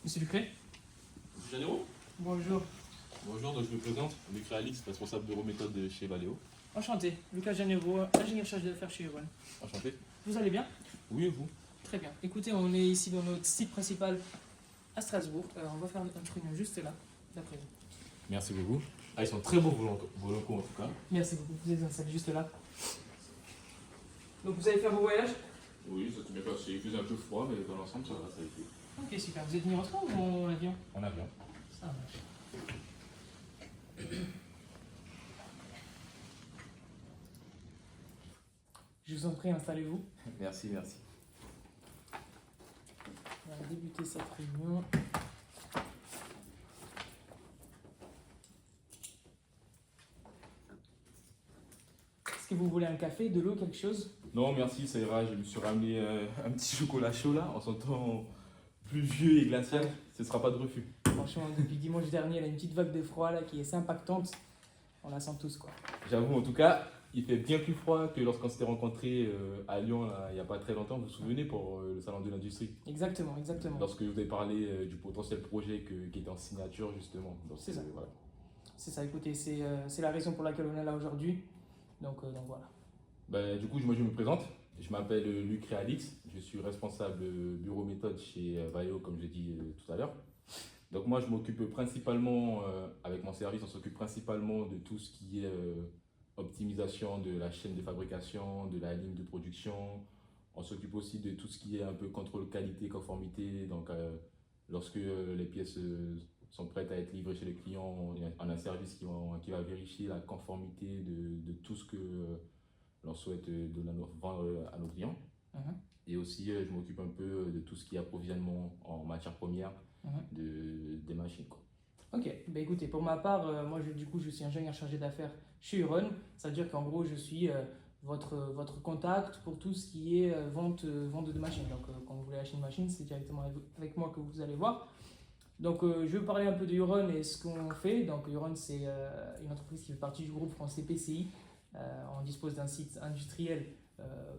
Monsieur Ducré. Monsieur Janero. Bonjour. Bonjour, donc je me présente, Lucas Alix, responsable bureau méthode de chez Valeo. Enchanté. Lucas Janero, ingénieur chargé d'affaires chez Huron. Enchanté. Vous allez bien? Oui, et vous? Très bien. Écoutez, on est ici dans notre site principal à Strasbourg. On va faire un réunion juste là, d'après vous. Merci beaucoup. Ah, ils sont très beaux vos locaux en tout cas. Merci beaucoup. Vous êtes installé juste là. Donc vous allez faire vos voyages? Oui, ça s'est bien passé. Il faisait un peu froid, mais dans l'ensemble, ça a été. Ok, super. Vous êtes venu en train ou en avion? En avion. Ça marche. Je vous en prie, installez-vous. Merci, merci. On va débuter cette réunion. Est-ce que vous voulez un café, de l'eau, quelque chose? Non, merci, ça ira. Je me suis ramené un petit chocolat chaud là, en sentant pluvieux et glacial. Ce ne sera pas de refus. Franchement, depuis dimanche dernier, il y a une petite vague de froid là qui est assez impactante. On la sent tous quoi. J'avoue, en tout cas, il fait bien plus froid que lorsqu'on s'était rencontrés à Lyon là, il n'y a pas très longtemps. Vous vous souvenez pour le salon de l'industrie? Exactement, exactement. Lorsque vous avez parlé du potentiel projet qui était en signature justement. C'est ça. Voilà. C'est ça, écoutez, c'est la raison pour laquelle on est là aujourd'hui. Donc voilà. Ben, du coup, moi je me présente. Je m'appelle Luc Réalix. Je suis responsable bureau méthode chez Valeo, comme j'ai dit tout à l'heure. Donc moi je m'occupe principalement, avec mon service, on s'occupe principalement de tout ce qui est optimisation de la chaîne de fabrication, de la ligne de production. On s'occupe aussi de tout ce qui est un peu contrôle qualité, conformité. Donc lorsque les pièces sont prêtes à être livrées chez les clients, on a un service qui va vérifier la conformité de tout ce que l'on souhaite vendre à nos clients. Mhm. Et aussi, je m'occupe un peu de tout ce qui est approvisionnement en matières premières des machines, quoi. Ok, bah écoutez, pour ma part, moi je suis ingénieur chargé d'affaires chez Huron. Ça veut dire qu'en gros, je suis votre contact pour tout ce qui est vente de machines. Donc quand vous voulez acheter une machine, c'est directement avec moi que vous allez voir. Donc je vais vous parler un peu de Huron et ce qu'on fait. Donc Huron, c'est une entreprise qui fait partie du groupe français PCI. On dispose d'un site industriel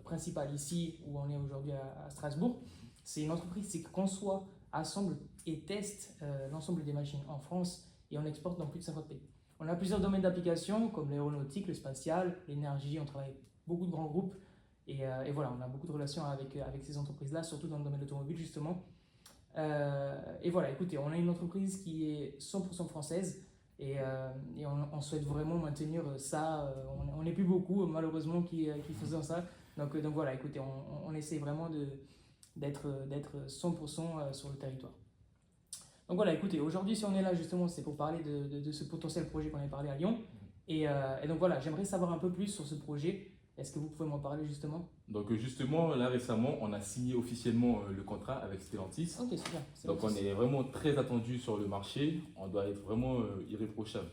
principal ici où on est aujourd'hui à Strasbourg. C'est une entreprise qui conçoit, assemble et teste l'ensemble des machines en France et on exporte dans plus de 50 pays. On a plusieurs domaines d'application comme l'aéronautique, le spatial, l'énergie, on travaille avec beaucoup de grands groupes et voilà, on a beaucoup de relations avec ces entreprises-là, surtout dans le domaine automobile justement. Et voilà, écoutez, on a une entreprise qui est 100% française et on souhaite vraiment maintenir ça. On n'est plus beaucoup malheureusement qui faisons ça. Donc voilà, écoutez, on essaie vraiment d'être 100% sur le territoire. Donc voilà, écoutez, aujourd'hui si on est là justement c'est pour parler de ce potentiel projet qu'on a parlé à Lyon. Et donc voilà, j'aimerais savoir un peu plus sur ce projet. Est-ce que vous pouvez m'en parler justement? Donc justement, là récemment, on a signé officiellement le contrat avec Stellantis. Ok, super. Donc on est vraiment très attendu sur le marché. On doit être vraiment irréprochable.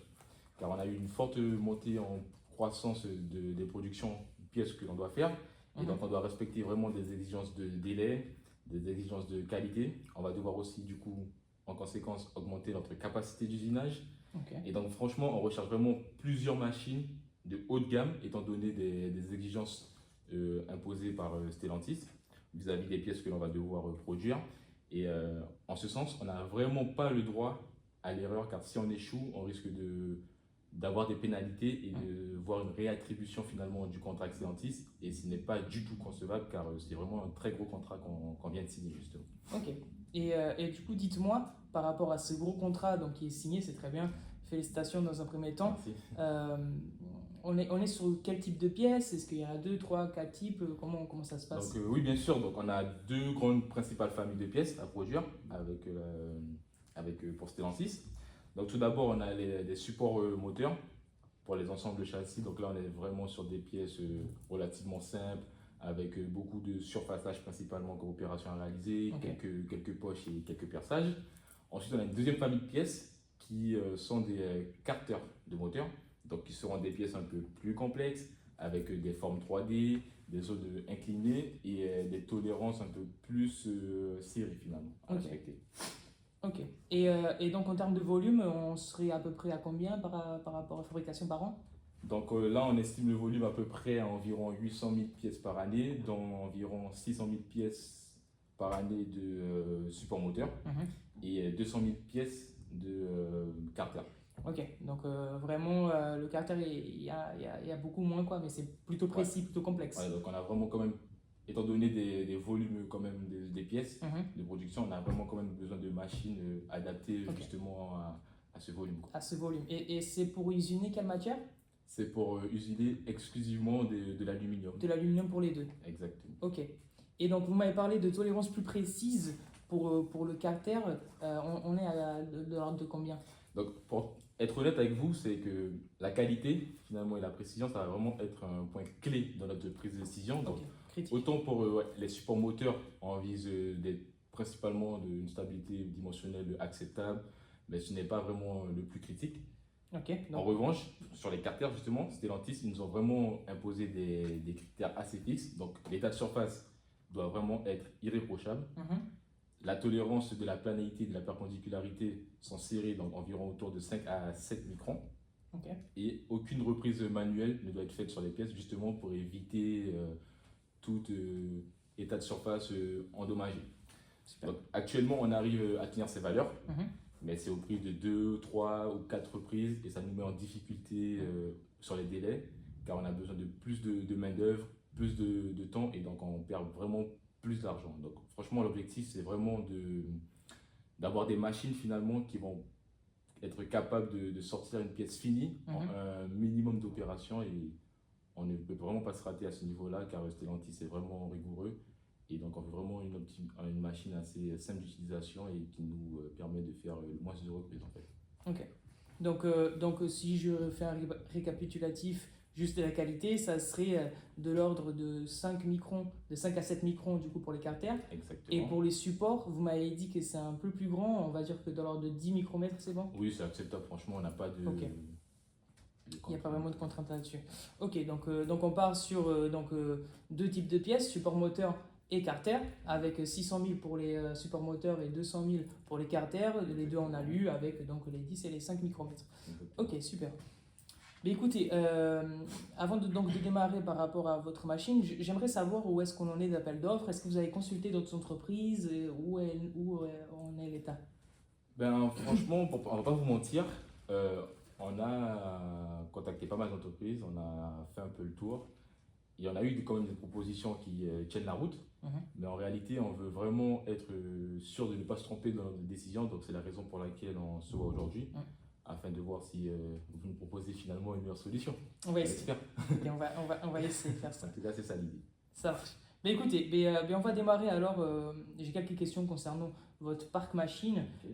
Car on a eu une forte montée en croissance des productions de pièces que l'on doit faire. Et donc on doit respecter vraiment des exigences de délai, des exigences de qualité. On va devoir aussi du coup, en conséquence, augmenter notre capacité d'usinage. Ok. Et donc franchement, on recherche vraiment plusieurs machines de haut de gamme, étant donné des exigences imposées par Stellantis vis-à-vis des pièces que l'on va devoir produire. Et en ce sens, on n'a vraiment pas le droit à l'erreur, car si on échoue, on risque d'avoir des pénalités et de voir une réattribution finalement du contrat avec Stellantis. Et ce n'est pas du tout concevable, car c'est vraiment un très gros contrat qu'on vient de signer justement. Ok. Et du coup, dites-moi, par rapport à ce gros contrat donc, qui est signé, c'est très bien. Félicitations dans un premier temps. Merci. On est sur quel type de pièces? Est-ce qu'il y en a 2, 3, 4 types? Comment ça se passe? Donc oui, bien sûr. Donc on a deux grandes principales familles de pièces à produire pour Stellantis. Donc tout d'abord, on a des supports moteurs pour les ensembles de châssis. Donc là, on est vraiment sur des pièces relativement simples, avec beaucoup de surfaçage principalement comme opération à réaliser, Ok. quelques poches et quelques perçages. Ensuite, on a une deuxième famille de pièces qui sont des carters de moteur, donc qui seront des pièces un peu plus complexes, avec des formes 3D, des zones inclinées et des tolérances un peu plus serrées finalement à Ok. respecter. Ok. Et donc en termes de volume, on serait à peu près à combien par rapport à la fabrication par an? Donc là, on estime le volume à peu près à environ 800 000 pièces par année, dont environ 600 000 pièces par année de support moteur Mhm. et 200 000 pièces de carter. Ok, donc vraiment le carter, il y a beaucoup moins quoi, mais c'est plutôt précis, plutôt complexe. Ouais, donc on a vraiment quand même, étant donné des volumes quand même des pièces Mhm. de production, on a vraiment quand même besoin de machines adaptées Ok. justement à ce volume, quoi. À ce volume. Et c'est pour usiner quelle matière? C'est pour usiner exclusivement de l'aluminium. De l'aluminium pour les deux. Exactement. Ok. Et donc vous m'avez parlé de tolérance plus précise pour le carter. On est de l'ordre de combien? Donc, pour être honnête avec vous, c'est que la qualité, finalement, et la précision, ça va vraiment être un point clé dans notre prise de décision. Donc, Ok, critique. autant pour les supports moteurs, on vise d'être principalement d'une stabilité dimensionnelle acceptable, mais ce n'est pas vraiment le plus critique. Ok, En donc, revanche, sur les carters, justement, Stellantis, ils nous ont vraiment imposé des critères assez fixes. Donc, l'état de surface doit vraiment être irréprochable. mhm, La tolérance de la planéité et de la perpendicularité sont serrées donc environ autour de 5 à 7 microns. ok, Et aucune reprise manuelle ne doit être faite sur les pièces justement pour éviter tout état de surface endommagé. super. Donc, actuellement, on arrive à tenir ces valeurs, Mhm, mais c'est au prix de 2, 3 ou 4 reprises et ça nous met en difficulté sur les délais car on a besoin de plus de main-d'œuvre, plus de temps et donc on perd vraiment plus d'argent. Donc, franchement, l'objectif c'est vraiment d'avoir des machines finalement qui vont être capables de sortir une pièce finie en mhm. un minimum d'opérations et on ne peut vraiment pas se rater à ce niveau-là car Stellantis est vraiment rigoureux. Et donc, on veut vraiment une machine assez simple d'utilisation et qui nous permet de faire le moins de reprises en fait. Ok. Donc si je fais un récapitulatif juste de la qualité, ça serait de l'ordre de 5 microns, de 5 à 7 microns du coup pour les carters. Et Exactement. pour les supports, vous m'avez dit que c'est un peu plus grand, on va dire que de l'ordre de 10 micromètres, c'est bon? Oui, c'est acceptable. Franchement, on n'a pas de. Ok. de Il n'y a pas contraintes. vraiment de contraintes là-dessus. Ok, donc on part sur deux types de pièces, support moteur et carter, avec 600 000 pour les supports moteurs et 200 000 pour les carters, les deux en alu, avec donc les 10 et les 5 micromètres. Exactement. Ok, super. Mais écoutez, avant de démarrer par rapport à votre machine, j'aimerais savoir où est-ce qu'on en est d'appel d'offres. Est-ce que vous avez consulté d'autres entreprises et où en est l'état? Ben, franchement, on va pas vous mentir, on a contacté pas mal d'entreprises, on a fait un peu le tour. Il y en a eu quand même des propositions qui tiennent la route, Mhm. mais en réalité, on veut vraiment être sûr de ne pas se tromper dans notre décision. Donc, c'est la raison pour laquelle on se voit aujourd'hui, Mhm. afin de voir si vous nous proposez finalement une meilleure solution. On va On essayer. espère. Et on va essayer de faire ça. En tout cas, c'est ça l'idée. Ça marche. Mais écoutez, on va démarrer alors. J'ai quelques questions concernant votre parc machine. Ok.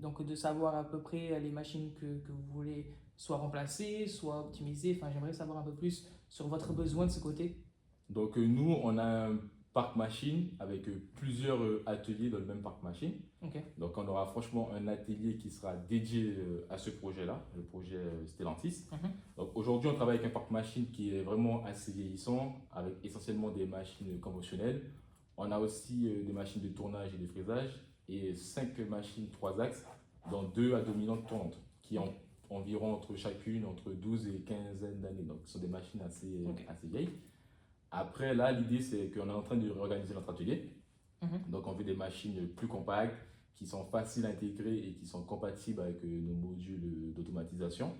Donc de savoir à peu près les machines que vous voulez soit remplacer, soit optimiser. Enfin, j'aimerais savoir un peu plus sur votre besoin de ce côté. Donc, nous, on a un parc machine avec plusieurs ateliers dans le même parc machine. Ok. Donc, on aura franchement un atelier qui sera dédié à ce projet-là, le projet Stellantis. Mhm. Donc, aujourd'hui, on travaille avec un parc machine qui est vraiment assez vieillissant, avec essentiellement des machines conventionnelles. On a aussi des machines de tournage et de fraisage et 5 machines 3 axes, dont 2 à dominante tournante, qui ont environ entre chacune entre 12 et 15 d'années. Donc, ce sont des machines assez, Ok. assez vieilles. Après, là, l'idée, c'est qu'on est en train de réorganiser notre atelier. Mhm. Donc, on veut des machines plus compactes, qui sont faciles à intégrer et qui sont compatibles avec nos modules d'automatisation.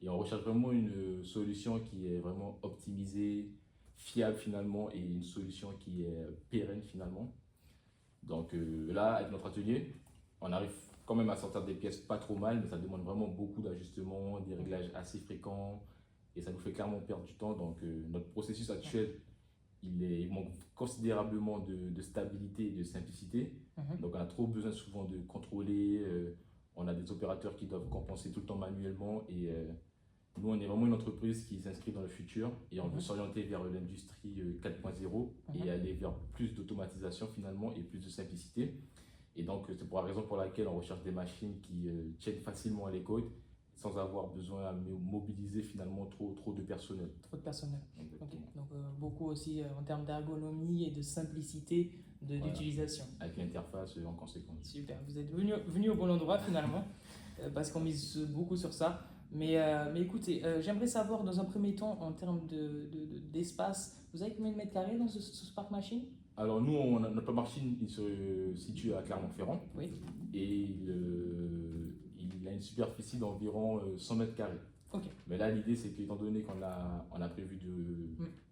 Et on recherche vraiment une solution qui est vraiment optimisée, fiable finalement, et une solution qui est pérenne finalement. Donc là, avec notre atelier, on arrive quand même à sortir des pièces pas trop mal, mais ça demande vraiment beaucoup d'ajustements, des réglages assez fréquents, et ça nous fait clairement perdre du temps. Donc notre processus actuel, il manque considérablement de stabilité et de simplicité. Mhm. Donc on a trop besoin souvent de contrôler, on a des opérateurs qui doivent compenser tout le temps manuellement, et nous, on est vraiment une entreprise qui s'inscrit dans le futur et on veut s'orienter vers l'industrie 4.0 et aller vers plus d'automatisation finalement et plus de simplicité. Et donc, c'est pour la raison pour laquelle on recherche des machines qui tiennent facilement à les côtes sans avoir besoin à mobiliser finalement trop de personnel. Trop de personnel. Ok. Exactement. Donc beaucoup aussi en termes d'ergonomie et de simplicité Voilà. d'utilisation. Avec l'interface en conséquence. Super, vous êtes venu au bon endroit finalement, parce qu'on mise beaucoup sur ça. Mais écoutez, j'aimerais savoir dans un premier temps, en termes d'espace, vous avez combien de mètres carrés dans ce parc machine? Alors nous, notre machine, il se situe à Clermont-Ferrand Oui. et il a une superficie d'environ 100 mètres carrés. Ok. Mais là, l'idée, c'est qu'étant donné qu'on a prévu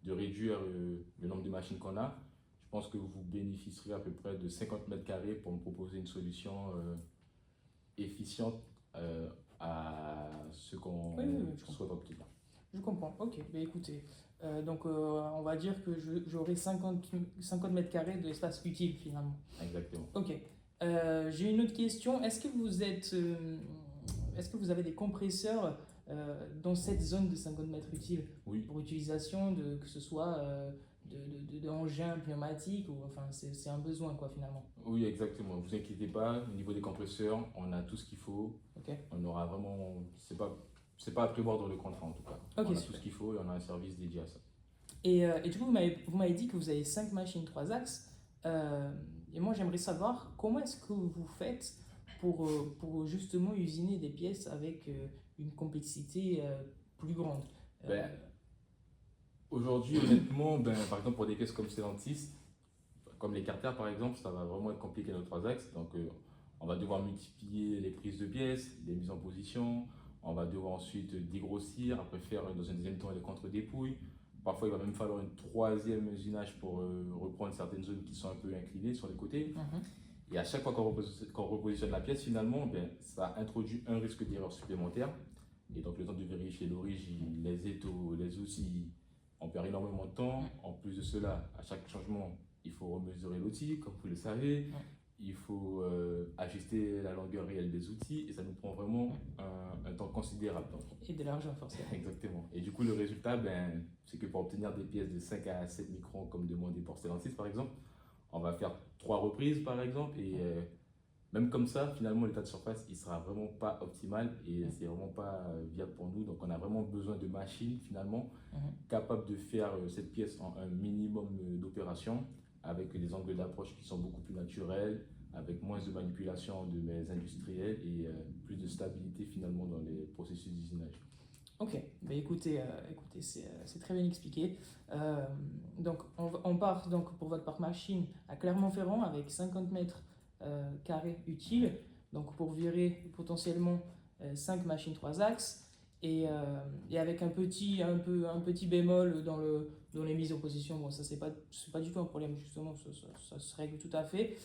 de réduire le nombre de machines qu'on a, je pense que vous bénéficierez à peu près de 50 mètres carrés pour me proposer une solution efficiente à ce qu'on je souhaite obtenir. Je comprends. Ok. Ben, écoutez, donc on va dire que j'aurai 50 mètres carrés d'espace utile finalement. Exactement. Ok. J'ai une autre question. Est-ce que vous avez des compresseurs dans cette zone de 50 mètres utile Oui. pour utilisation que ce soit d'engins pneumatiques ou enfin c'est un besoin quoi finalement. Oui, exactement. Vous inquiétez pas, au niveau des compresseurs, on a tout ce qu'il faut. Ok. On aura vraiment, c'est pas à prévoir dans le contrat en tout cas. Ok, on a super. tout ce qu'il faut et on a un service dédié à ça. Et du coup vous m'avez dit que vous avez 5 machines 3 axes. Et moi j'aimerais savoir comment est-ce que vous faites pour justement usiner des pièces avec une complexité plus grande. Ben, aujourd'hui, honnêtement, par exemple, pour des pièces comme Stellantis, comme les carters par exemple, ça va vraiment être compliqué dans 3 axes. Donc, on va devoir multiplier les prises de pièces, les mises en position. On va devoir ensuite dégrossir, après faire dans un deuxième temps les contre-dépouilles. Parfois, il va même falloir une troisième usinage pour reprendre certaines zones qui sont un peu inclinées sur les côtés. Et à chaque fois qu'on repositionne la pièce, finalement, ça introduit un risque d'erreur supplémentaire. Et donc, le temps de vérifier l'origine, les étaux, les outils, on perd énormément de temps. En plus de cela, à chaque changement, il faut remesurer l'outil, comme vous le savez. Il faut ajuster la longueur réelle des outils et ça nous prend vraiment un temps considérable. Et de l'argent, forcément. Exactement. Et du coup, le résultat, c'est que pour obtenir des pièces de 5 à 7 microns, comme demandé pour Stellantis par exemple, on va faire 3 reprises par exemple. Et même comme ça, finalement, l'état de surface, il sera vraiment pas optimal et c'est vraiment pas viable pour nous. Donc, on a vraiment besoin de machines finalement capables de faire cette pièce en un minimum d'opération, avec des angles d'approche qui sont beaucoup plus naturels, avec moins de manipulation de mes industriels et plus de stabilité finalement dans les processus d'usinage. Ok, écoutez, c'est très bien expliqué. Donc on part donc pour votre parc machine à Clermont-Ferrand avec 50 mètres carrés utiles, donc pour virer potentiellement 5 machines 3 axes. Et avec un petit bémol dans les mises en position. Bon, ça, c'est pas du tout un problème, justement, ça se règle tout à fait.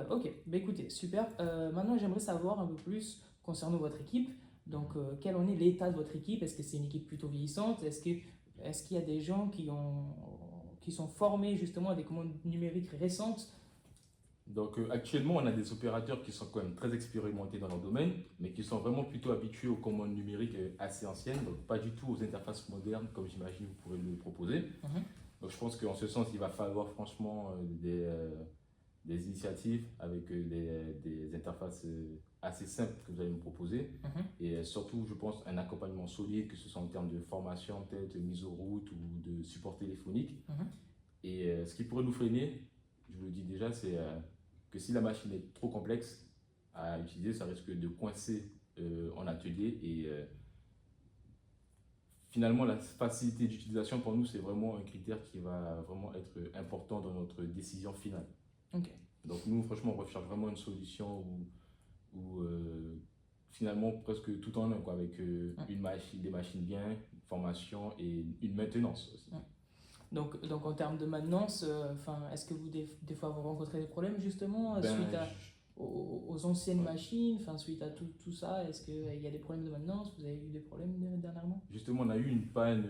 Ok, écoutez, super. Maintenant, j'aimerais savoir un peu plus concernant votre équipe. Donc, quel en est l'état de votre équipe? Est-ce que c'est une équipe plutôt vieillissante? Est-ce qu'il y a des gens qui sont formés justement à des commandes numériques récentes? Donc actuellement, on a des opérateurs qui sont quand même très expérimentés dans leur domaine, mais qui sont vraiment plutôt habitués aux commandes numériques assez anciennes, donc pas du tout aux interfaces modernes comme j'imagine vous pourrez le proposer. Donc je pense qu'en ce sens, il va falloir franchement des initiatives avec des interfaces assez simples que vous allez me proposer. Et surtout, je pense, un accompagnement solide, que ce soit en termes de formation, peut-être de mise aux routes ou de support téléphonique. Et ce qui pourrait nous freiner, je vous le dis déjà, c'est que si la machine est trop complexe à utiliser, ça risque de coincer en atelier et finalement la facilité d'utilisation pour nous c'est vraiment un critère qui va vraiment être important dans notre décision finale. Donc nous franchement on recherche vraiment une solution où finalement presque tout en un quoi, avec des machines bien, une formation et une maintenance aussi. Donc en termes de maintenance, est-ce que vous des fois vous rencontrez des problèmes justement suite aux anciennes machines, suite à tout ça? Est-ce qu'il y a des problèmes de maintenance? Vous avez eu des problèmes dernièrement? Justement, on a eu une panne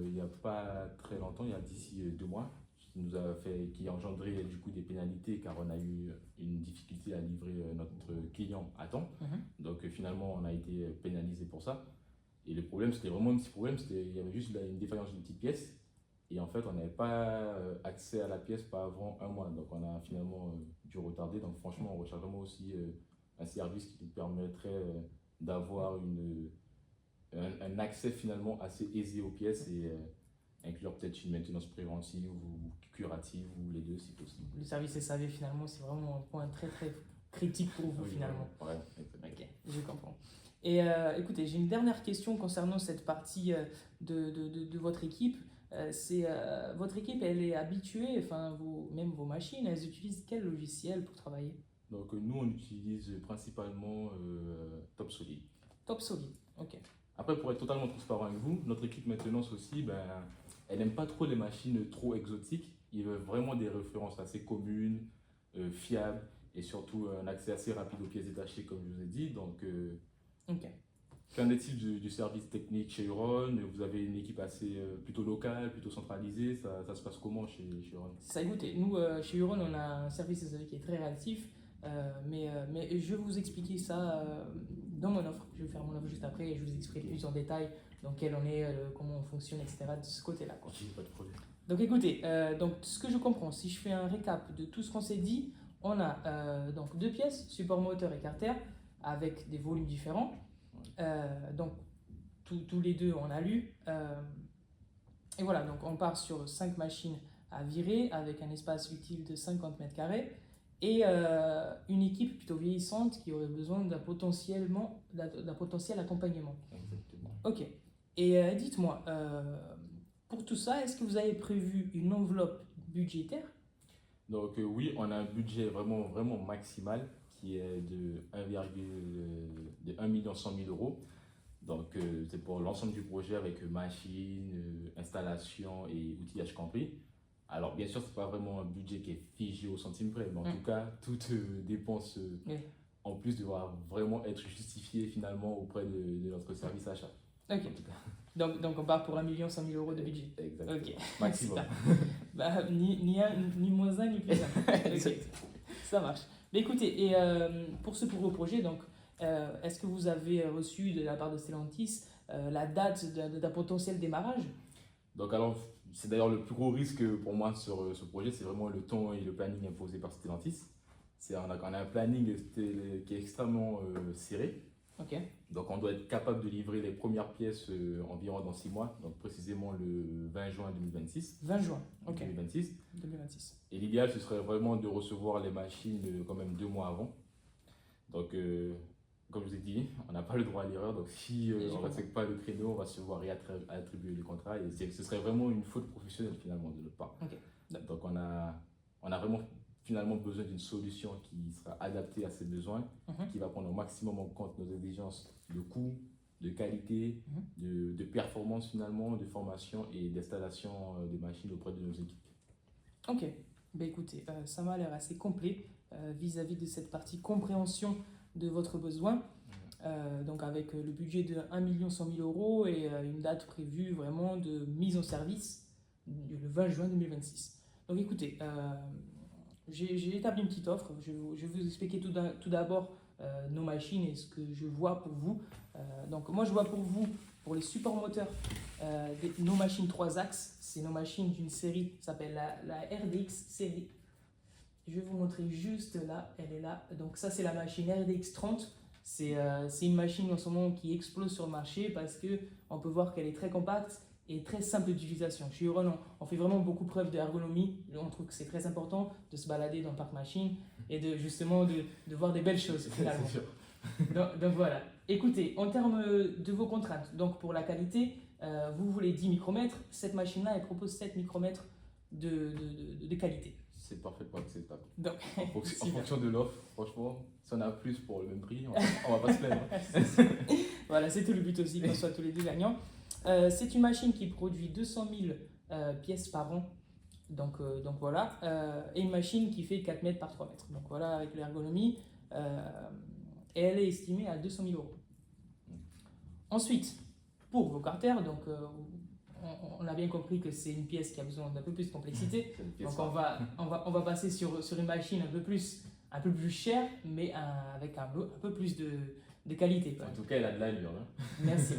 il n'y a pas très longtemps, il y a d'ici 2 mois, qui a engendré du coup des pénalités car on a eu une difficulté à livrer notre client à temps. Donc finalement, on a été pénalisé pour ça. Et le problème, c'était vraiment un petit problème, il y avait juste une défaillance d'une petite pièce. Et en fait, on n'avait pas accès à la pièce pas avant 1 mois. Donc, on a finalement dû retarder. Donc, franchement, on recherche vraiment aussi un service qui nous permettrait d'avoir un accès finalement assez aisé aux pièces et inclure peut-être une maintenance préventive ou curative ou les deux si possible. Le service SAV, finalement, c'est vraiment un point très très critique pour vous finalement. Ouais, ok, je comprends. Et écoutez, j'ai une dernière question concernant cette partie de votre équipe. Votre équipe, elle est habituée, enfin, même vos machines, elles utilisent quel logiciel pour travailler? Donc nous, on utilise principalement TopSolid. TopSolid, ok. Après, pour être totalement transparent avec vous, notre équipe maintenance aussi, ben, elle n'aime pas trop les machines trop exotiques. Ils veulent vraiment des références assez communes, fiables et surtout un accès assez rapide aux pièces détachées, comme je vous ai dit. Donc, Ok. qu'en est-il du service technique chez Huron? Vous avez une équipe assez plutôt locale, plutôt centralisée. Ça se passe comment chez Huron? Ça, écoutez, nous, chez Huron, on a un service SAV qui est très réactif, mais je vais vous expliquer ça dans mon offre. Je vais faire mon offre juste après et je vous expliquerai plus en détail dans quel on est, comment on fonctionne, etc. de ce côté-là, quoi. Ok, pas de problème. Donc écoutez, donc, ce que je comprends, si je fais un récap de tout ce qu'on s'est dit, on a donc deux pièces, support moteur et carter, avec des volumes différents. Donc tous les deux, on a lu. Et voilà, donc on part sur 5 machines à virer avec un espace utile de 50 mètres carrés et une équipe plutôt vieillissante qui aurait besoin d'un potentiel accompagnement. Exactement. Ok. Et dites-moi, pour tout ça, est-ce que vous avez prévu une enveloppe budgétaire? Donc oui, on a un budget vraiment, vraiment maximal qui est de 1 100 000 euros. Donc c'est pour l'ensemble du projet avec machines, installation et outillage compris. Alors bien sûr, ce n'est pas vraiment un budget qui est figé au centime près, mais en tout cas, toute dépense Oui. en plus devra vraiment être justifiée finalement auprès de notre service achat. Ok. En tout cas, Donc on part pour 1 100 000 euros de budget. exactement. Ok. Maximum. Bah, ni moins un, ni plus un. Ok. Ça marche. Mais écoutez, et pour ce gros projet, donc, est-ce que vous avez reçu de la part de Stellantis la date d'un potentiel démarrage? Donc alors, c'est d'ailleurs le plus gros risque pour moi sur ce projet, c'est vraiment le temps et le planning imposé par Stellantis. On a un planning qui est extrêmement serré. Ok. Donc on doit être capable de livrer les premières pièces environ dans 6 mois, donc précisément le 20 juin 2026. 20 juin. Ok. 2026. 2026. Et l'idéal, ce serait vraiment de recevoir les machines quand même 2 mois avant. Donc, comme je vous ai dit, on n'a pas le droit à l'erreur. Donc, si on ne respecte pas le créneau, on va se voir réattribuer le contrat. Et ce serait vraiment une faute professionnelle finalement de notre part. Ok. Donc, on a vraiment finalement besoin d'une solution qui sera adaptée à ses besoins, qui va prendre au maximum en compte nos exigences de coût, de qualité, de performance finalement, de formation et d'installation des machines auprès de nos équipes. Ok. Ben écoutez, ça m'a l'air assez complet vis-à-vis de cette partie compréhension de votre besoin. Donc avec le budget de 1 100 000 euros et une date prévue vraiment de mise en service le 20 juin 2026. Donc écoutez, j'ai établi une petite offre. Je vais vous expliquer tout d'abord nos machines et ce que je vois pour vous. Donc moi je vois pour vous, pour les supports moteurs, nos machines 3 axes. C'est nos machines d'une série qui s'appelle la RDX série. Je vais vous montrer juste là, elle est là. Donc ça c'est la machine RDX 30. C'est une machine en ce moment qui explose sur le marché parce qu'on peut voir qu'elle est très compacte et très simple d'utilisation. Chez Huron, on fait vraiment beaucoup preuve d'ergonomie. On trouve que c'est très important de se balader dans le parc machine et justement de voir des belles choses finalement. C'est sûr. Donc voilà. Écoutez, en termes de vos contraintes, donc pour la qualité, vous voulez 10 micromètres. Cette machine-là, elle propose 7 micromètres de qualité. C'est parfaitement acceptable. Donc, En fonction de l'offre, franchement, si on a plus pour le même prix, on va pas se plaindre. Voilà, c'est tout le but aussi, qu'on soit tous les deux gagnants. C'est une machine qui produit 200 000 pièces par an. Donc voilà. Et une machine qui fait 4 mètres par 3 mètres. Donc voilà, avec l'ergonomie. Et elle est estimée à 200 000 euros. Ensuite, pour vos carters, donc on a bien compris que c'est une pièce qui a besoin d'un peu plus de complexité. Donc on va passer sur une machine un peu plus chère, mais avec un peu plus de qualité. En tout cas, elle a de l'allure. Hein.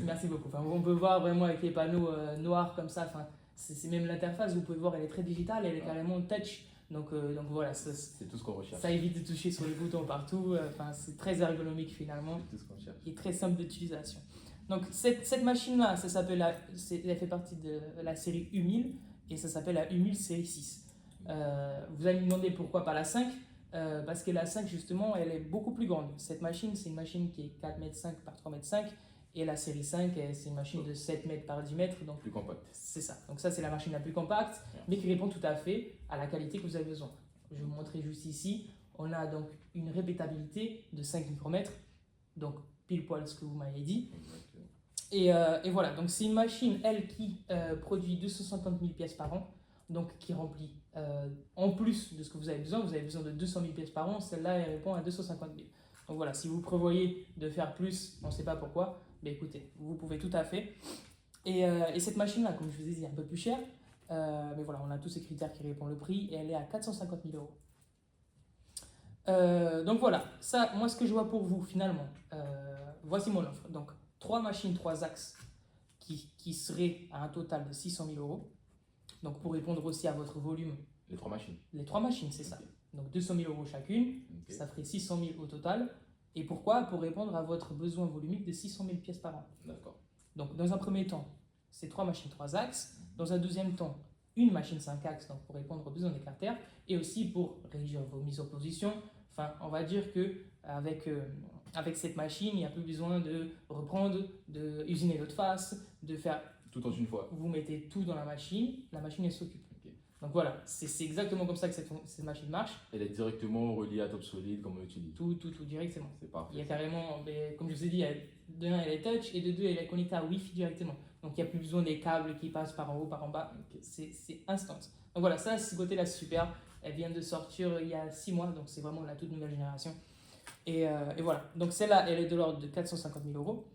Merci beaucoup. Enfin, on peut voir vraiment avec les panneaux noirs comme ça. Enfin, c'est même l'interface, vous pouvez voir, elle est très digitale, elle est carrément touch. Donc voilà, c'est tout ce qu'on recherche. Ça évite de toucher sur les boutons partout. Enfin, c'est très ergonomique finalement. C'est tout ce qu'on cherche. Et très simple d'utilisation. Donc cette machine-là, elle fait partie de la série U1000 et ça s'appelle la U1000 série 6. Vous allez me demander pourquoi pas la 5 parce que la 5 justement, elle est beaucoup plus grande. Cette machine, c'est une machine qui est 4,5 m par 3,5 m Et la série 5, c'est une machine de 7 mètres par 10 mètres. Donc Plus compact. c'est ça. Donc ça, c'est la machine la plus compacte, mais qui répond tout à fait à la qualité que vous avez besoin. Je vais vous montrer juste ici. On a donc une répétabilité de 5 micromètres. Donc pile poil ce que vous m'avez dit. Exactement. Et voilà, donc c'est une machine, elle, qui produit 250 000 pièces par an, donc qui remplit, en plus de ce que vous avez besoin de 200 000 pièces par an, celle-là, elle répond à 250 000. Donc voilà, si vous prévoyez de faire plus, on ne sait pas pourquoi, mais écoutez, vous pouvez tout à fait. Et cette machine-là, comme je vous ai dit, est un peu plus chère, mais voilà, on a tous ces critères qui répondent le prix, et elle est à 450 000 euros. Donc voilà, ça, moi ce que je vois pour vous finalement, voici mon offre. Donc 3 machines, 3 axes qui seraient à un total de 600 000 euros. Donc pour répondre aussi à votre volume. Les 3 machines. Les 3 machines, c'est ça. Ok. Donc 200 000 euros chacune, Ok. ça ferait 600 000 au total. Et pourquoi? Pour répondre à votre besoin volumique de 600 000 pièces par an. D'accord. Donc dans un premier temps, c'est 3 machines, 3 axes. Dans un deuxième temps, une machine 5 axes, donc pour répondre aux besoins des carters, et aussi pour réduire vos mises en position. Enfin, on va dire que avec cette machine, il n'y a plus besoin de reprendre, de usiner votre face, de faire. Tout en une fois. Vous mettez tout dans la machine elle s'occupe. Ok. Donc voilà, c'est exactement comme ça que cette machine marche. Elle est directement reliée à Top Solid, comme on utilise. Tout directement. C'est Il y parfait. a carrément, comme je vous ai dit, de 1, elle est touch, et de 2, elle est connectée à Wi-Fi directement. Donc il n'y a plus besoin des câbles qui passent par en haut, par en bas. Ok. C'est instant. Donc voilà, ça, ce côté-là, c'est super. Elle vient de sortir il y a 6 mois, donc c'est vraiment la toute nouvelle génération. Et voilà, donc celle-là, elle est de l'ordre de 450 000 euros.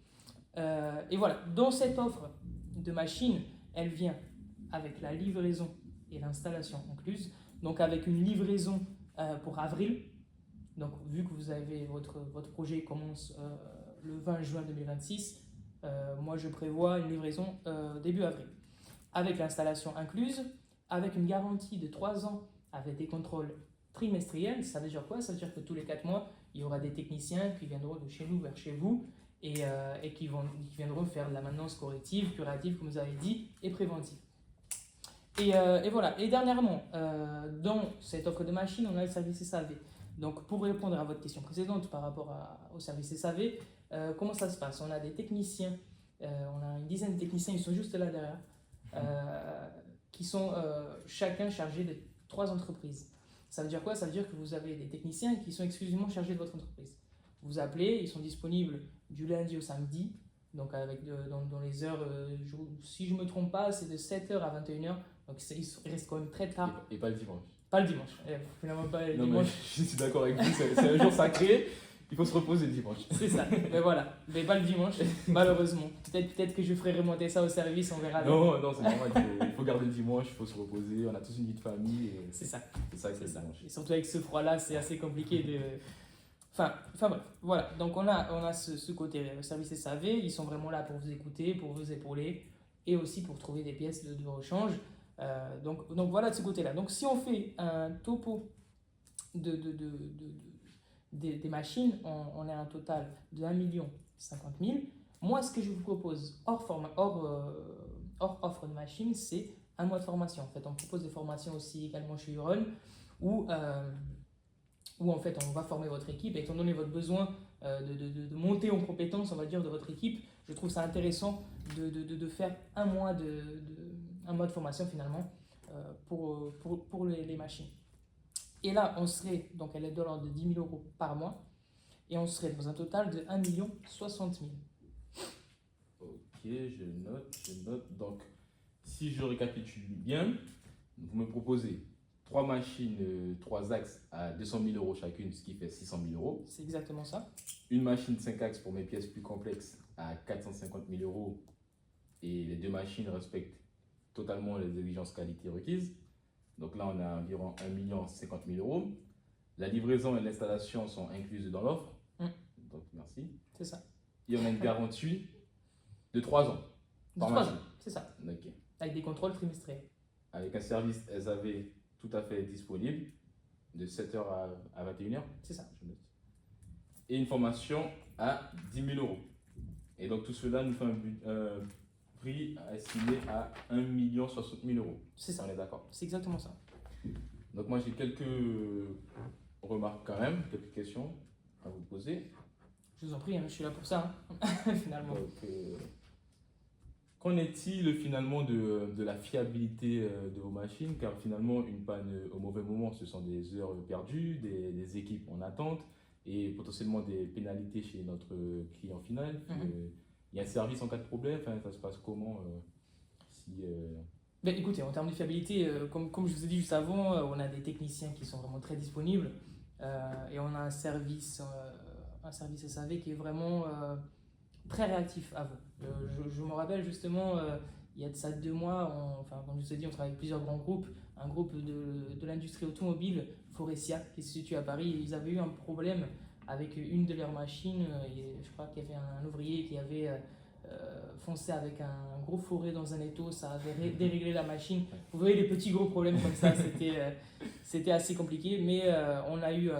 Et voilà, dans cette offre de machine, elle vient avec la livraison et l'installation incluse. Donc avec une livraison pour avril. Donc vu que vous avez votre projet commence le 20 juin 2026, moi je prévois une livraison début avril. Avec l'installation incluse, avec une garantie de 3 ans, avec des contrôles trimestriels. Ça veut dire quoi? Ça veut dire que tous les 4 mois, il y aura des techniciens qui viendront de chez nous vers chez vous et qui viendront faire de la maintenance corrective, curative, comme vous avez dit, et préventive. Et voilà. Et dernièrement, dans cette offre de machine, on a le service SAV. Donc, pour répondre à votre question précédente par rapport au service SAV, comment ça se passe? On a des techniciens, on a une dizaine de techniciens, ils sont juste là derrière, qui sont chacun chargés de 3 entreprises. Ça veut dire quoi? Ça veut dire que vous avez des techniciens qui sont exclusivement chargés de votre entreprise. Vous appelez, ils sont disponibles du lundi au samedi, donc dans les heures, si je ne me trompe pas, c'est de 7h à 21h, donc il reste quand même très tard. Et pas le dimanche. Pas le dimanche, finalement pas le Non, dimanche. mais je suis d'accord avec vous, c'est un jour sacré, il faut se reposer le dimanche. C'est ça, mais voilà, mais pas le dimanche, malheureusement. Peut-être que je ferai remonter ça au service, on verra. Non, c'est normal, il faut garder le dimanche, il faut se reposer, on a tous une vie de famille. Et c'est ça. C'est ça que C'est c'est ça. le dimanche. Et surtout avec ce froid-là, c'est assez compliqué de. Enfin bref, voilà. Donc on a ce côté service SAV, ils sont vraiment là pour vous écouter, pour vous épauler et aussi pour trouver des pièces de rechange. Donc voilà de ce côté-là. Donc si on fait un topo des machines, on est à un total de 1 50 000. Moi, ce que je vous propose hors offre de machine, c'est un mois de formation. En fait, on propose des formations aussi également chez Huron où en fait on va former votre équipe. Et étant donné votre besoin de monter en compétence, on va dire, de votre équipe, je trouve ça intéressant de faire un mois de formation finalement pour les machines. Et là, on serait, donc elle est de l'ordre de 10 000 euros par mois, et on serait dans un total de 1 60 000. Ok, je note. Donc, si je récapitule bien, vous me proposez 3 machines, 3 axes à 200 000 euros chacune, ce qui fait 600 000 euros. C'est exactement ça. Une machine 5 axes pour mes pièces plus complexes à 450 000 euros. Et les 2 machines respectent totalement les exigences qualité requises. Donc là, on a environ 1 50 000 euros. La livraison et l'installation sont incluses dans l'offre. Donc merci. C'est ça. Et on a une garantie de 3 ans. De par 3 machine. ans, c'est ça. Ok. Avec des contrôles trimestriels. Avec un service SAV tout à fait disponible de 7h à 21h. C'est ça. Je note. Et une formation à 10 000 euros. Et donc tout cela nous fait un prix estimé à 1 60 000 euros. C'est ça. On est d'accord. C'est exactement ça. Donc moi j'ai quelques remarques quand même, quelques questions à vous poser. Je vous en prie, hein, je suis là pour ça, hein, finalement. Donc, qu'en est-il finalement de la fiabilité de vos machines? Car finalement, une panne au mauvais moment, ce sont des heures perdues, des équipes en attente et potentiellement des pénalités chez notre client final. Il y a un service en cas de problème, enfin, ça se passe comment si, Ben, écoutez, en termes de fiabilité, comme je vous ai dit juste avant, on a des techniciens qui sont vraiment très disponibles et on a un service SAV qui est vraiment très réactif à vous. Je me rappelle justement, il y a de ça 2 mois, enfin, comme je vous ai dit, on travaille avec plusieurs grands groupes. Un groupe de l'industrie automobile, Forestia, qui se situe à Paris. Ils avaient eu un problème avec une de leurs machines. Et je crois qu'il y avait un ouvrier qui avait foncé avec un gros fourré dans un étau. Ça avait déréglé la machine. Vous voyez les petits gros problèmes comme ça, c'était assez compliqué. Mais on a eu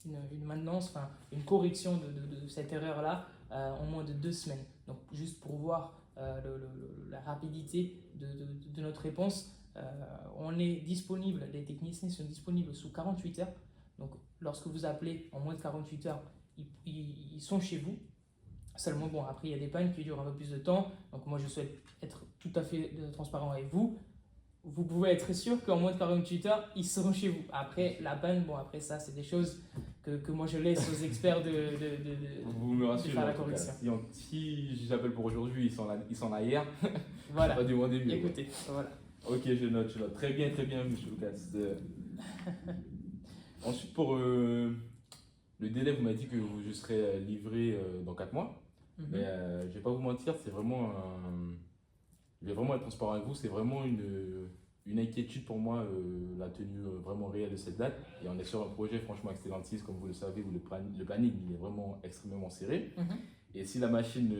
une maintenance, enfin une correction de cette erreur-là en moins de 2 semaines. Donc juste pour voir la rapidité de notre réponse, on est disponible, les techniciens sont disponibles sous 48 heures. Donc lorsque vous appelez en moins de 48 heures, ils sont chez vous. Seulement, bon, après il y a des pannes qui durent un peu plus de temps. Donc moi je souhaite être tout à fait transparent avec vous. Vous pouvez être sûr qu'en moins de 48 heures, ils seront chez vous. Après, la panne, bon, après ça, c'est des choses que moi je laisse aux experts vous me rassurez, de faire la correction. Si j'appelle pour aujourd'hui, ils sont là hier, Voilà. je vais pas demander mieux. Écoutez, voilà. Ok, je note. Très bien, monsieur Lucas. Ensuite, pour le délai, vous m'avez dit que je serai livré dans 4 mois. Mais je ne vais pas vous mentir, c'est vraiment je vais vraiment être transparent avec vous, c'est vraiment une inquiétude pour moi, la tenue vraiment réelle de cette date. Et on est sur un projet franchement excellentiste, comme vous le savez, où le planning il est vraiment extrêmement serré. Et si la machine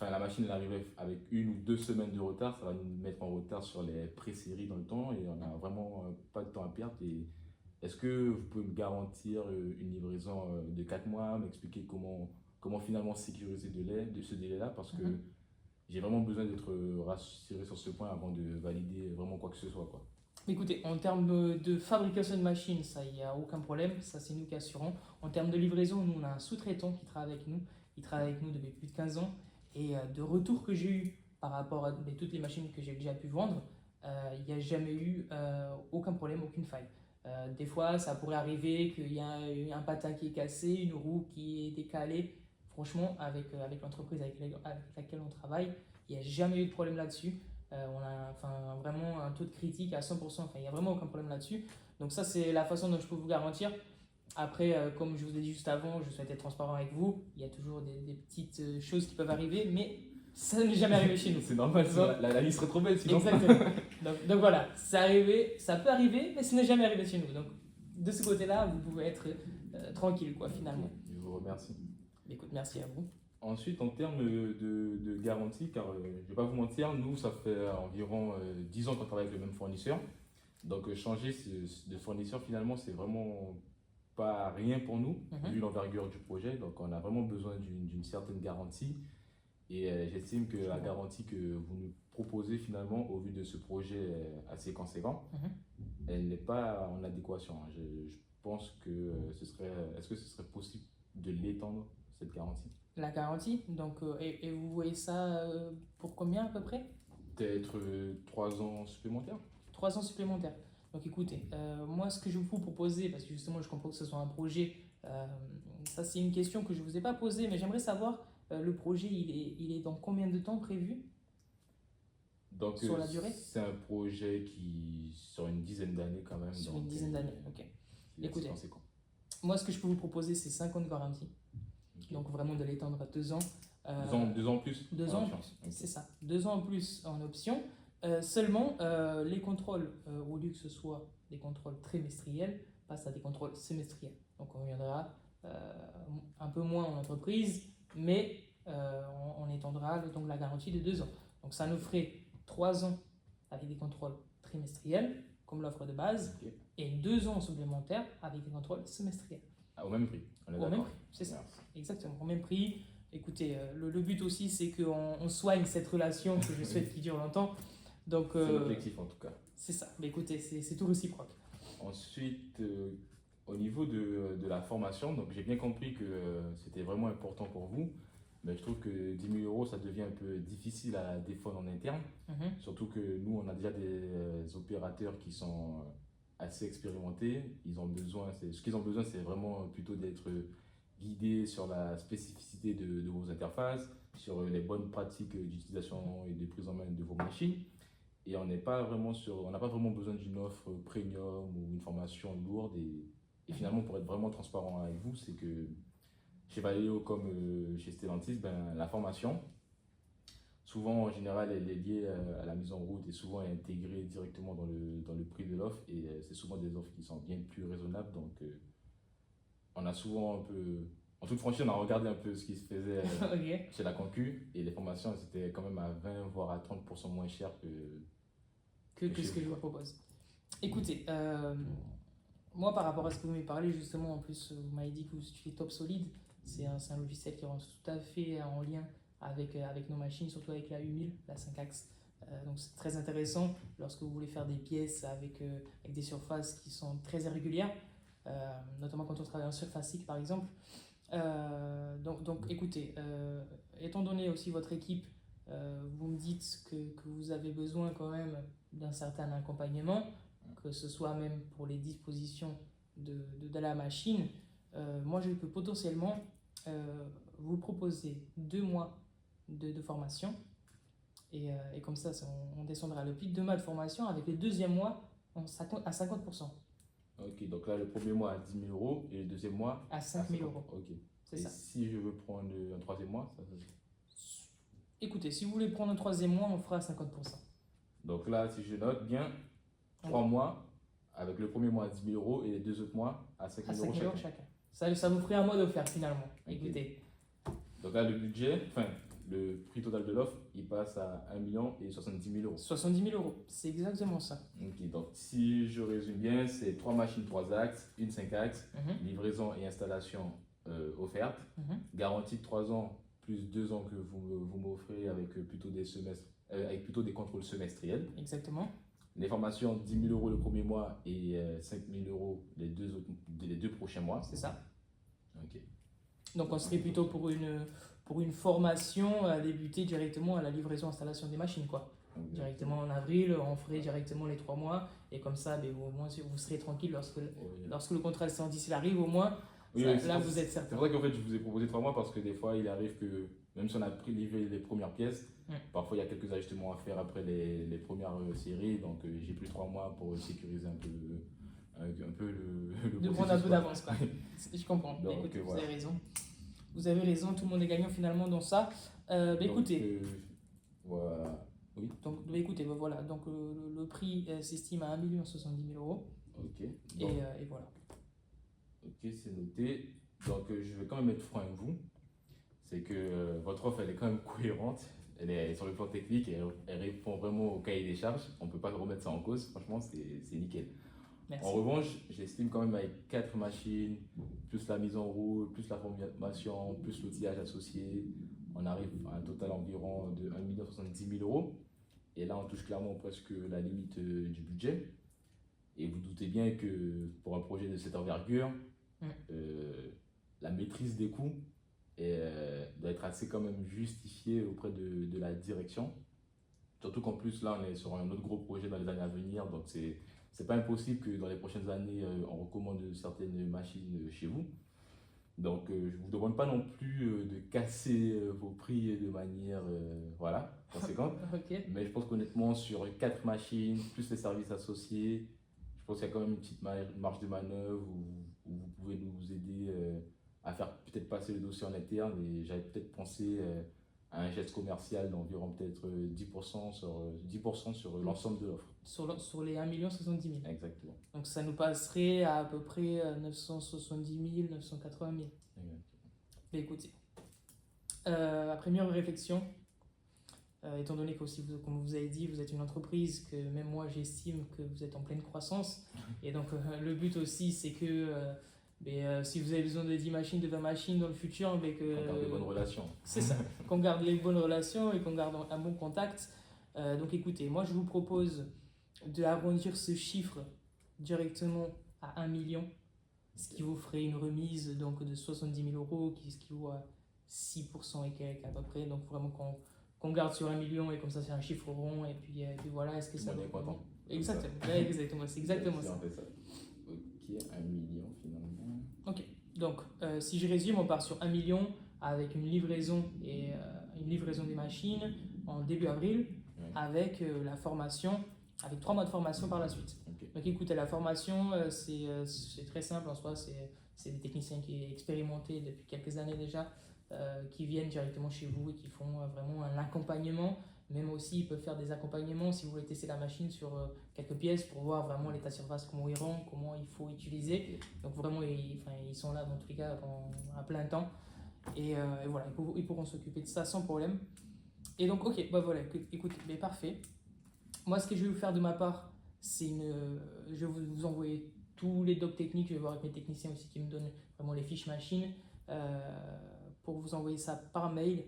la machine elle arriverait avec 1 ou 2 semaines de retard, ça va nous mettre en retard sur les pré-séries dans le temps et on n'a vraiment pas de temps à perdre. Et est-ce que vous pouvez me garantir une livraison de 4 mois, m'expliquer comment finalement sécuriser de ce délai-là, parce que j'ai vraiment besoin d'être rassuré sur ce point avant de valider vraiment quoi que ce soit, quoi. Écoutez, en termes de fabrication de machines, ça, il n'y a aucun problème. Ça, c'est nous qui assurons. En termes de livraison, nous, on a un sous-traitant qui travaille avec nous. Il travaille avec nous depuis plus de 15 ans. Et de retour que j'ai eu par rapport à toutes les machines que j'ai déjà pu vendre, il n'y a jamais eu aucun problème, aucune faille. Des fois, ça pourrait arriver qu'il y a un patin qui est cassé, une roue qui est décalée. Franchement, avec l'entreprise avec laquelle on travaille, il n'y a jamais eu de problème là-dessus. On a vraiment un taux de critique à 100%. Il n'y a vraiment aucun problème là-dessus. Donc ça, c'est la façon dont je peux vous garantir. Après, comme je vous ai dit juste avant, je souhaite être transparent avec vous. Il y a toujours des petites choses qui peuvent arriver, mais ça n'est jamais arrivé chez nous. C'est normal, la vie serait trop belle sinon. Exactement. Donc voilà, ça peut arriver, mais ce n'est jamais arrivé chez nous. Donc de ce côté-là, vous pouvez être tranquille, quoi, finalement. Je vous remercie. Écoute, merci à vous. Ensuite, en termes de garantie, car je ne vais pas vous mentir, nous, ça fait environ 10 ans qu'on travaille avec le même fournisseur. Donc changer de fournisseur, finalement, c'est vraiment pas rien pour nous, vu l'envergure du projet. Donc on a vraiment besoin d'une certaine garantie. Et j'estime que la garantie que vous nous proposez finalement, au vu de ce projet assez conséquent, elle n'est pas en adéquation. Je pense que est-ce que ce serait possible de l'étendre, cette garantie? La garantie, donc, et vous voyez ça pour combien à peu près? Peut-être 3 ans supplémentaires. 3 ans supplémentaires. Donc écoutez, moi ce que je vous proposais, parce que justement je comprends que ce soit un projet, ça c'est une question que je ne vous ai pas posée, mais j'aimerais savoir, le projet il est dans combien de temps prévu? Donc, sur la durée? C'est un projet qui sur une dizaine d'années quand même. Sur donc, une dizaine d'années, ok. Écoutez, conséquent. moi ce que je peux vous proposer c'est 5 ans de garantie. Okay. Donc vraiment de l'étendre à 2 ans. 2 ans en plus? 2 ans en plus, c'est ça. 2 ans en plus en option. Seulement, les contrôles, au lieu que ce soit des contrôles trimestriels, passent à des contrôles semestriels. Donc on viendra un peu moins en entreprise, mais on étendra donc la garantie de 2 ans. Donc ça nous ferait 3 ans avec des contrôles trimestriels, comme l'offre de base, et 2 ans supplémentaires avec des contrôles semestriels. Ah, au même prix? Au même prix, c'est ça. Exactement, au même prix. Écoutez, le but aussi, c'est qu'on soigne cette relation que je souhaite qui dure longtemps. Donc, c'est l'objectif en tout cas. C'est ça. Mais écoutez, c'est tout réciproque. Ensuite, Au niveau de la formation, donc j'ai bien compris que c'était vraiment important pour vous, mais je trouve que 10 000 euros, ça devient un peu difficile à défendre en interne, Mhm. surtout que nous, on a déjà des opérateurs qui sont assez expérimentés. Ce qu'ils ont besoin, c'est vraiment plutôt d'être guidés sur la spécificité de vos interfaces, sur les bonnes pratiques d'utilisation et de prise en main de vos machines. Et on n'a pas vraiment besoin d'une offre premium ou une formation lourde. Et finalement, pour être vraiment transparent avec vous, c'est que chez Valeo comme chez Stellantis, ben, la formation, souvent en général, elle est liée à la mise en route et souvent elle est intégrée directement dans le prix de l'offre. Et c'est souvent des offres qui sont bien plus raisonnables. Donc, on a souvent un peu, en toute franchise, on a regardé un peu ce qui se faisait Ok. chez la Concu. Et les formations, c'était quand même à 20 voire à 30% moins cher que Que chez ce que je vous. vous propose. Écoutez, moi par rapport à ce que vous m'avez parlé, justement, en plus, vous m'avez dit que vous utilisez Top Solid. C'est un logiciel qui rentre tout à fait en lien avec nos machines, surtout avec la U1000, la 5 axes. Donc c'est très intéressant lorsque vous voulez faire des pièces avec des surfaces qui sont très irrégulières, notamment quand on travaille en surfacique par exemple. Donc écoutez, étant donné aussi votre équipe, vous me dites que vous avez besoin quand même d'un certain accompagnement, que ce soit même pour les dispositions de la machine. Moi, je peux potentiellement vous proposer 2 mois de formation et comme ça, on descendra le pic 2 mois de formation avec le deuxième mois à 50%, Ok, donc là, le premier mois à 10 000 euros et le deuxième mois à à 5 000 50. euros. Ok. C'est Et ça. si je veux prendre un troisième mois, Écoutez, si vous voulez prendre un troisième mois, on fera à 50%. donc là, si je note bien, On 3 mois avec le premier mois à 10 000 euros et les deux autres mois à 5 À 000 euros 5 000 euros chacun. chacun. Ça vous ferait un mois d'offert finalement. Ok. Écoutez, Donc là, le prix total de l'offre, il passe à 1 million et 70 000 euros. 70 000 euros, c'est exactement ça. Ok, donc si je résume bien, c'est 3 machines 3 axes, une 5 axes, Mhm, livraison et installation offerte, mhm. garantie de 3 ans plus 2 ans que vous m'offrez avec plutôt des semestres, avec plutôt des contrôles semestriels. Exactement, Les formations, 10 000 euros le premier mois et 5 000 euros les deux prochains mois. c'est ça. Ok. Donc on serait plutôt pour une formation à débuter directement à la livraison installation des machines, quoi. Donc, Directement en avril, on ferait directement les 3 mois et comme ça, ben, au moins vous serez tranquille lorsque le contrat de Stellantis arrive, au moins, oui, ça- oui, là vous êtes c'est certain. pour ça qu'en fait je vous ai proposé 3 mois parce que des fois il arrive que même si on a livré les premières pièces, Mm. parfois il y a quelques ajustements à faire après les premières séries, donc j'ai pris 3 mois pour sécuriser un peu le De prendre un processus, peu quoi. d'avance, quoi. Je comprends. Donc, Écoutez, vous voilà. avez raison. Vous avez raison, tout le monde est gagnant finalement dans ça. Ben, Donc, écoutez, voilà. Oui, ben, écoutez, ben, voilà. Donc le prix s'estime à 1 70 000 euros. ok. Donc, Et voilà. ok, c'est noté. Donc je vais quand même être franc avec vous. C'est que votre offre, elle est quand même cohérente. Elle est sur le plan technique, elle répond vraiment au cahier des charges. On ne peut pas remettre ça en cause. Franchement, c'est nickel. Merci. En revanche, j'estime quand même avec 4 machines, plus la mise en route, plus la formation, plus l'outillage associé, on arrive à un total environ de 1 70 000 euros. Et là, on touche clairement presque la limite du budget. Et vous doutez bien que pour un projet de cette envergure, Mm. la maîtrise des coûts doit être assez quand même justifiée auprès de la direction. Surtout qu'en plus, là, on est sur un autre gros projet dans les années à venir. Donc, c'est pas impossible que dans les prochaines années, on recommande certaines machines chez vous. Donc, je ne vous demande pas non plus de casser vos prix de manière voilà, conséquente. Ok. Mais je pense qu'honnêtement, sur 4 machines, plus les services associés, je pense qu'il y a quand même une petite marge de manœuvre où vous pouvez nous aider à faire peut-être passer le dossier en interne. Et j'avais peut-être pensé à un geste commercial d'environ peut-être 10% sur l'ensemble de l'offre. Sur les 1 70 000. Exactement. Donc ça nous passerait à peu près 970 000, 980 000. Mais écoutez, après mûre réflexion, étant donné que aussi, comme vous avez dit, vous êtes une entreprise que même moi j'estime que vous êtes en pleine croissance. Et donc le but aussi c'est que si vous avez besoin de 10 machines, de 20 machines dans le futur, On garde de bonnes relations. c'est ça, qu'on garde les bonnes relations et qu'on garde un bon contact. Donc écoutez, moi je vous propose d'arrondir ce chiffre directement à 1 million ce qui vous ferait une remise donc, de 70 000 euros, ce qui vaut à 6% et quelques à peu près. Donc vraiment qu'on garde sur 1 million et comme ça c'est un chiffre rond et puis voilà, est-ce que ça On va est content. Exactement, ouais, exactement, c'est exactement ça. Ok, 1 million finalement. Ok, donc si je résume, on part sur 1 million avec une livraison des machines en début avril avec la formation, avec 3 mois de formation par la suite. Okay. Donc écoutez, la formation c'est très simple en soi, c'est des techniciens qui sont expérimentés depuis quelques années déjà, qui viennent directement chez vous et qui font vraiment un accompagnement. Même aussi, ils peuvent faire des accompagnements si vous voulez tester la machine sur quelques pièces pour voir vraiment l'état de surface, comment il rend, comment il faut utiliser. Donc vraiment, ils sont là dans tous les cas à plein temps. Et voilà, ils pourront s'occuper de ça sans problème. Et donc, ok, bah voilà, écoute, mais parfait. Moi, ce que je vais vous faire de ma part, je vais vous envoyer tous les docs techniques. Je vais voir avec mes techniciens aussi qui me donnent vraiment les fiches machines pour vous envoyer ça par mail.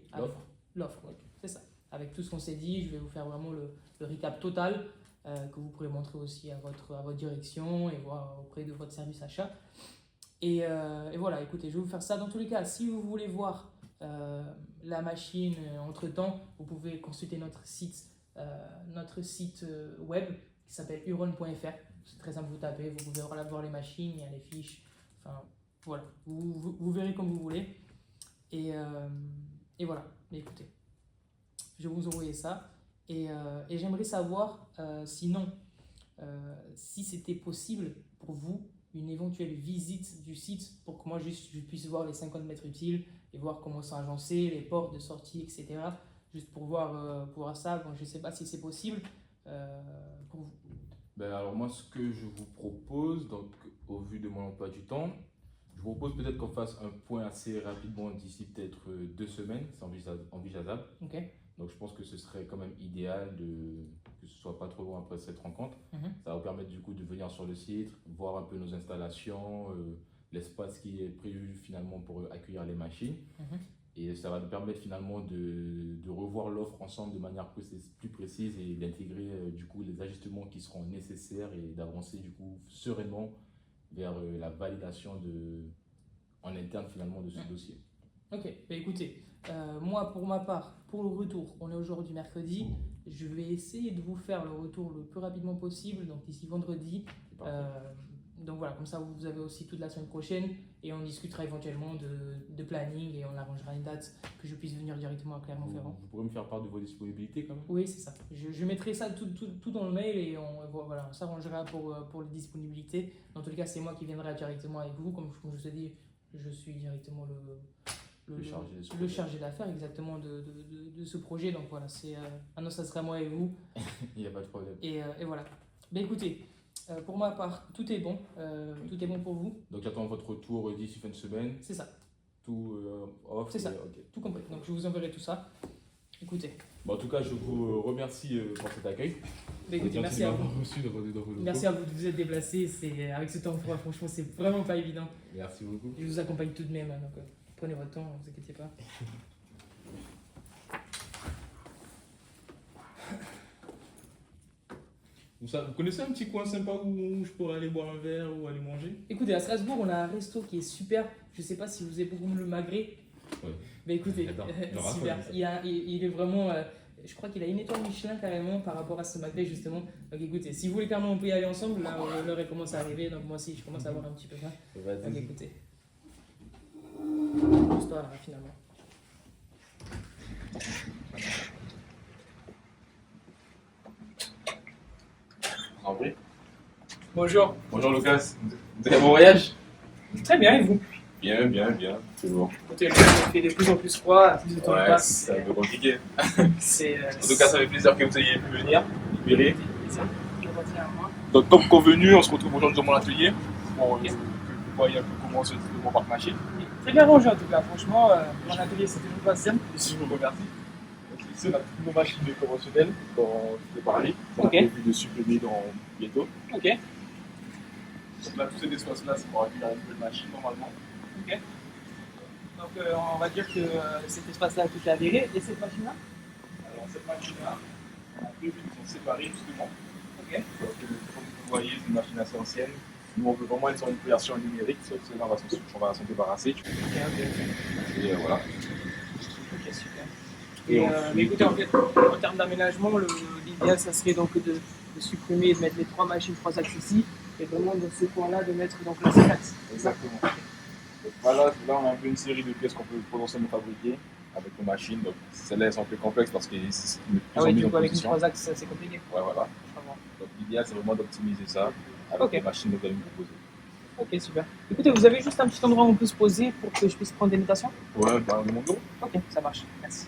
L'offre, ouais, c'est ça. Avec tout ce qu'on s'est dit, je vais vous faire vraiment le recap total que vous pourrez montrer aussi à votre direction et voir auprès de votre service achat. Et voilà, écoutez, je vais vous faire ça. Dans tous les cas, si vous voulez voir la machine entre-temps, vous pouvez consulter notre site web qui s'appelle huron.fr. C'est très simple, vous tapez, vous pouvez voir les machines, il y a les fiches. Enfin, voilà, vous verrez comme vous voulez. Et voilà, mais écoutez, je vais vous envoyer ça. Et j'aimerais savoir, sinon, si c'était possible pour vous, une éventuelle visite du site pour que moi je puisse voir les 50 mètres utiles et voir comment c'est agencé, les portes de sortie, etc. Juste pour voir ça. Bon, je ne sais pas si c'est possible pour vous. Ben alors moi, ce que je vous propose, donc au vu de mon emploi du temps, je vous propose peut-être qu'on fasse un point assez rapidement d'ici peut-être 2 semaines, c'est envisageable. Ok. Donc je pense que ce serait quand même idéal que ce soit pas trop loin après cette rencontre. Ça va vous permettre du coup de venir sur le site, voir un peu nos installations, l'espace qui est prévu finalement pour accueillir les machines. Et ça va nous permettre finalement de revoir l'offre ensemble de manière plus précise et d'intégrer du coup les ajustements qui seront nécessaires et d'avancer du coup sereinement vers la validation en interne finalement de ce dossier. Ok, bah écoutez, moi pour ma part, pour le retour, on est aujourd'hui mercredi, je vais essayer de vous faire le retour le plus rapidement possible, donc d'ici vendredi. Donc voilà, comme ça vous avez aussi toute la semaine prochaine et on discutera éventuellement de planning et on arrangera une date que je puisse venir directement à Clermont-Ferrand. Vous pourrez me faire part de vos disponibilités quand même? Oui, c'est ça. Je mettrai ça tout dans le mail et on s'arrangera pour les disponibilités. Dans tous les cas, c'est moi qui viendrai directement avec vous. Comme je vous ai dit, je suis directement le chargé d'affaires exactement de ce projet. Donc voilà, non, ça sera moi et vous. Il n'y a pas de problème. Et voilà. Ben écoutez, pour ma part, tout est bon. Tout est bon pour vous. Donc j'attends votre retour d'ici fin de semaine. C'est ça. Tout off. C'est ça. Okay. Tout compris. Donc je vous enverrai tout ça. Écoutez. Bon, en tout cas, je vous remercie pour cet accueil. Ben écoutez, merci à vous. Reçu merci à vous de vous être déplacé. Avec ce temps froid, franchement, c'est vraiment pas évident. Merci beaucoup. Je vous accompagne tout de même. Donc prenez votre temps, ne vous inquiétez pas. Vous connaissez un petit coin sympa où je pourrais aller boire un verre ou aller manger? Écoutez, à Strasbourg, on a un resto qui est super. Je sais pas si vous avez beaucoup le Maghré. Oui. Mais écoutez, super. Il est vraiment. Je crois qu'il a une étoile Michelin carrément par rapport à ce Maghré justement. Donc écoutez, si vous voulez carrément, on peut y aller ensemble. Là, l'heure elle commence à arriver. Donc moi aussi, je commence à avoir un petit peu faim. Donc écoutez. Histoire là, finalement. Bonjour. Bonjour Lucas, vous avez un bon voyage? Très bien, et vous? Bien, toujours. Écoutez, il fait de plus en plus froid, plus de temps passe. C'est un peu compliqué. En En tout cas, ça fait plaisir que vous ayez pu venir, libérer. Donc comme convenu, on se retrouve aujourd'hui dans mon atelier pour que vous voyez un peu comment se déroule mon parc machine. Très bien rangé en tout cas, franchement, mon atelier c'est toujours pas simple. Ici, je vous remercie. Donc ici, on a toutes nos machines conventionnelles dont je vous ai parlé. On a Ok. prévu de supprimer dans bientôt. Ok. Donc là, tout cet espace-là, c'est pour accueillir une nouvelle machine normalement. Ok. Donc on va dire que cet espace-là a tout adhéré. Et cette machine-là? Alors cette machine-là, on a deux qui sont séparées justement. Ok. Donc, comme vous voyez, c'est une machine assez ancienne. Nous, on veut vraiment être sur une version numérique, sauf que là, on va s'en débarrasser. Ok, ok. Et voilà. Ok, super. Et Mais écoutez, en fait, en termes d'aménagement, l'idéal, ça serait donc de supprimer et de mettre les 3 machines, 3 axes ici, et vraiment dans ce coin-là, de mettre donc là, 5 axes. Exactement. Donc, voilà, là, on a un peu une série de pièces qu'on peut potentiellement fabriquer avec nos machines. Donc, celles-là, elles sont un peu complexes parce que c'est une Ah oui, du coup, avec les 3 axes, c'est compliqué. Ouais, voilà. Je comprends. Donc, l'idéal, c'est vraiment d'optimiser ça avec Ok. les machines que vous allez nous proposer. Ok, super. Écoutez, vous avez juste un petit endroit où on peut se poser pour que je puisse prendre des notations? Ouais, bah, de mon bureau. Ok, ça marche. Merci.